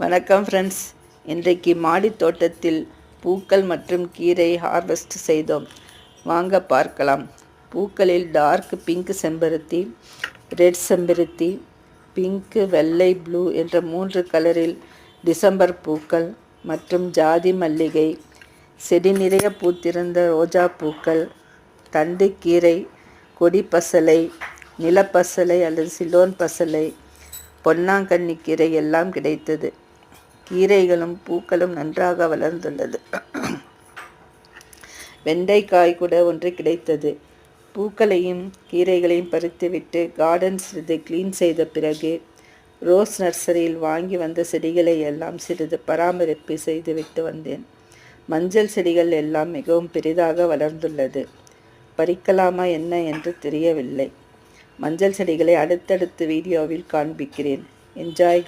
வணக்கம் ஃப்ரெண்ட்ஸ். இன்றைக்கு மாடி தோட்டத்தில் பூக்கள் மற்றும் கீரை ஹார்வெஸ்ட் செய்தோம். வாங்க பார்க்கலாம். பூக்களில் டார்க் பிங்க் செம்பருத்தி, ரெட் செம்பருத்தி, பிங்க்கு, வெள்ளை, ப்ளூ என்ற 3 கலரில் டிசம்பர் பூக்கள் மற்றும் ஜாதி மல்லிகை, செடி நிறைய பூத்திருந்த ரோஜா பூக்கள், தண்டு கீரை, கொடி பசலை, நிலப்பசலை அல்லது சிலோன் பசலை, பொன்னாங்கண்ணி கீரை எல்லாம் கிடைத்தது. கீரைகளும் பூக்களும் நன்றாக வளர்ந்துள்ளது. வெண்டைக்காய் கூட ஒன்று கிடைத்தது. பூக்களையும் கீரைகளையும் பறித்துவிட்டு கார்டன் சிறிது கிளீன் செய்த பிறகு ரோஸ் நர்சரியில் வாங்கி வந்த செடிகளை எல்லாம் சிறிது பராமரிப்பு செய்துவிட்டு வந்தேன். மஞ்சள் செடிகள் எல்லாம் மிகவும் பெரிதாக வளர்ந்துள்ளது. பறிக்கலாமா என்ன என்று தெரியவில்லை. மஞ்சள் செடிகளை அடுத்தடுத்து வீடியோவில் காண்பிக்கிறேன். என்ஜாய்.